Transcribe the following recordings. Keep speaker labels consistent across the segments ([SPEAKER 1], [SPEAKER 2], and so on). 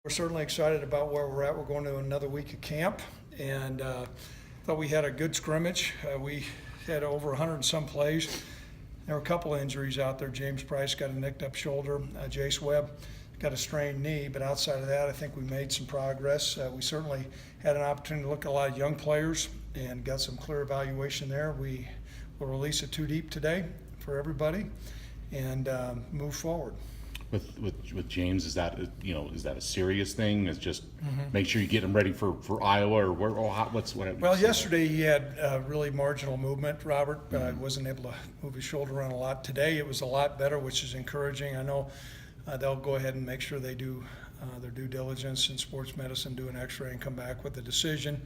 [SPEAKER 1] We're certainly excited about where we're at. We're going to another week of camp, and thought we had a good scrimmage. We had over 100 and some plays. There were a couple of injuries out there. James Price got a nicked up shoulder. Jace Webb got a strained knee, but outside of that, I think we made some progress. We certainly had an opportunity to look at a lot of young players and got some clear evaluation there. We will release a 2 deep today for everybody and move forward.
[SPEAKER 2] With James, is that a serious thing? Is just make sure you get him ready for Iowa, or what?
[SPEAKER 1] Well, yesterday he had really marginal movement. Robert wasn't able to move his shoulder around a lot. Today it was a lot better, which is encouraging. I know they'll go ahead and make sure they do their due diligence in sports medicine, do an X-ray, and come back with a decision.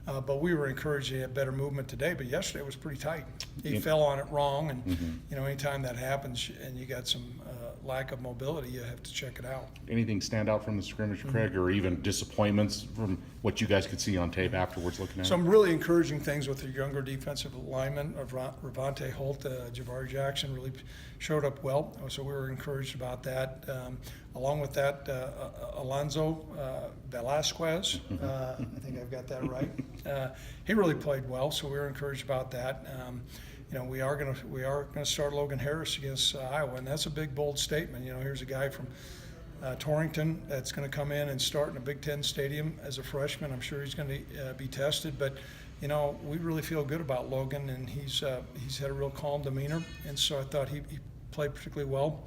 [SPEAKER 1] But we were encouraged he had better movement today. But yesterday it was pretty tight. He fell on it wrong, and anytime that happens and you got some lack of mobility, you have to check it out.
[SPEAKER 2] Anything stand out from the scrimmage, Craig, or even disappointments from what you guys could see on tape afterwards looking at it?
[SPEAKER 1] Some really encouraging things with the younger defensive linemen of Ravante Holt. Javari Jackson really showed up well, so we were encouraged about that. Along with that, Alonzo Velasquez, I think I've got that right. He really played well, so we were encouraged about that. We are going to start Logan Harris against Iowa, and that's a big, bold statement. Here's a guy from Torrington that's going to come in and start in a Big Ten stadium as a freshman. I'm sure he's going to be tested, but we really feel good about Logan, and he's had a real calm demeanor, and so I thought he played particularly well.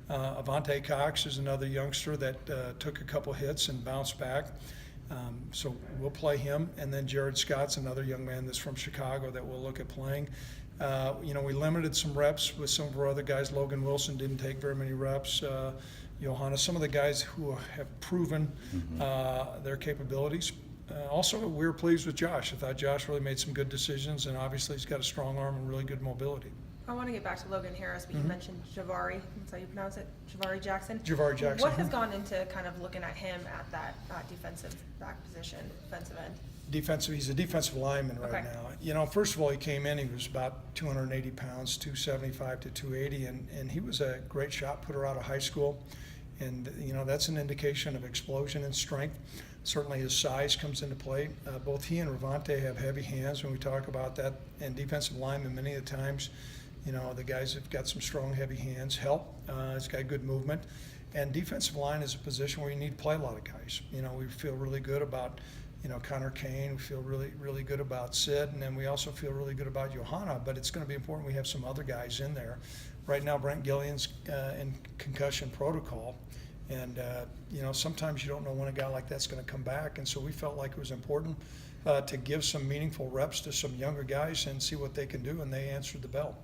[SPEAKER 1] Avante Cox is another youngster that took a couple hits and bounced back. So we'll play him. And then Jared Scott's another young man that's from Chicago that we'll look at playing. We limited some reps with some of our other guys. Logan Wilson didn't take very many reps. Johanna, some of the guys who have proven their capabilities. Also, we were pleased with Josh. I thought Josh really made some good decisions, and obviously he's got a strong arm and really good mobility.
[SPEAKER 3] I want to get back to Logan Harris, but you mentioned Javari. That's how you pronounce it? Javari Jackson?
[SPEAKER 1] Javari Jackson.
[SPEAKER 3] What has gone into kind of looking at him at that defensive back position, defensive end?
[SPEAKER 1] He's a defensive lineman right
[SPEAKER 3] Okay.
[SPEAKER 1] now. First of all, he came in, he was about 280 pounds, 275 to 280, and he was a great shot putter out of high school. And, that's an indication of explosion and strength. Certainly his size comes into play. Both he and Ravante have heavy hands when we talk about that. And defensive linemen, many of the times, the guys have got some strong, heavy hands, help. It's got good movement. And defensive line is a position where you need to play a lot of guys. We feel really good about, Connor Kane. We feel really, really good about Sid. And then we also feel really good about Johanna. But it's going to be important we have some other guys in there. Right now, Brent Gillian's in concussion protocol. And, sometimes you don't know when a guy like that's going to come back. And so we felt like it was important to give some meaningful reps to some younger guys and see what they can do. And they answered the bell.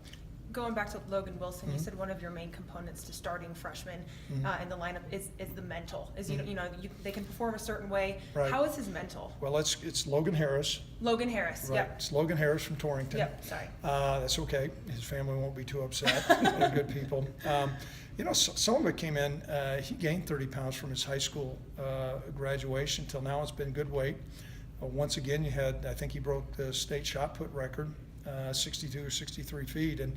[SPEAKER 3] Going back to Logan Wilson, you said one of your main components to starting freshmen in the lineup is the mental. They can perform a certain way.
[SPEAKER 1] Right.
[SPEAKER 3] How is his mental?
[SPEAKER 1] Well, it's Logan Harris.
[SPEAKER 3] Logan Harris,
[SPEAKER 1] Right.
[SPEAKER 3] yep.
[SPEAKER 1] It's Logan Harris from Torrington.
[SPEAKER 3] Yep, sorry.
[SPEAKER 1] That's okay. His family won't be too upset. They're good people. Some of it came in. He gained 30 pounds from his high school graduation till now. It's been good weight. Once again, I think he broke the state shot put record, 62 or 63 feet. And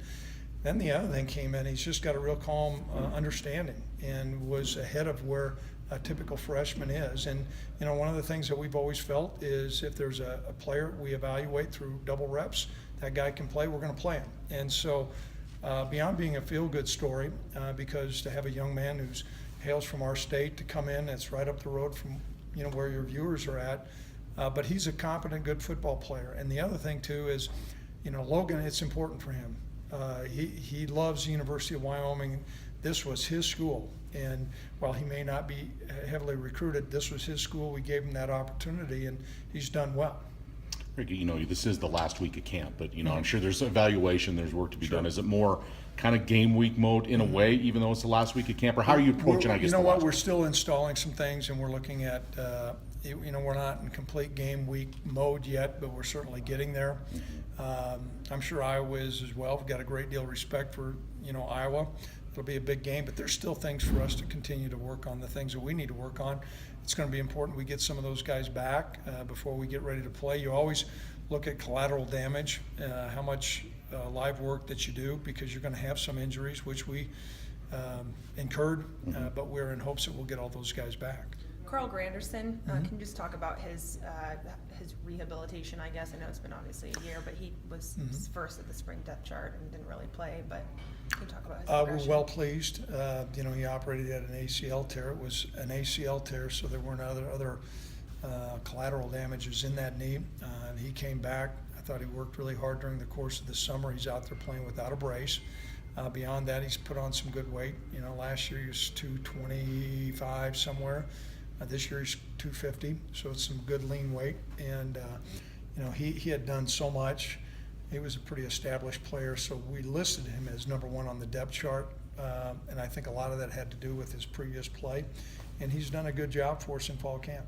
[SPEAKER 1] then the other thing came in. He's just got a real calm understanding and was ahead of where a typical freshman is. And, one of the things that we've always felt is if there's a player we evaluate through double reps, that guy can play, we're going to play him. And so beyond being a feel-good story, because to have a young man who hails from our state to come in, that's right up the road from, where your viewers are at, but he's a competent, good football player. And the other thing, too, is, Logan, it's important for him. He loves the University of Wyoming. This was his school. And while he may not be heavily recruited, this was his school. We gave him that opportunity, and he's done well.
[SPEAKER 2] Rick, this is the last week of camp, but, I'm sure there's evaluation, there's work to be done. Is it more kind of game week mode in a way, even though it's the last week of camp? Or how are you approaching,
[SPEAKER 1] We're still installing some things, and we're looking at, we're not in complete game week mode yet, but we're certainly getting there. I'm sure Iowa is as well. We've got a great deal of respect for, Iowa. It'll be a big game, but there's still things for us to continue to work on, the things that we need to work on. It's going to be important we get some of those guys back before we get ready to play. You always look at collateral damage, how much live work that you do, because you're going to have some injuries, which we incurred, but we're in hopes that we'll get all those guys back.
[SPEAKER 3] Carl Granderson, can you just talk about his rehabilitation, I guess? I know it's been obviously a year, but he was first at the spring depth chart and didn't really play, but can you talk about his
[SPEAKER 1] We're
[SPEAKER 3] progression?
[SPEAKER 1] well pleased. He operated at an ACL tear. It was an ACL tear, so there weren't other collateral damages in that knee. And he came back. I thought he worked really hard during the course of the summer. He's out there playing without a brace. Beyond that, he's put on some good weight. Last year he was 225 somewhere. This year he's 250, so it's some good lean weight. And he had done so much. He was a pretty established player, so we listed him as number one on the depth chart. And I think a lot of that had to do with his previous play. And he's done a good job for us in fall camp.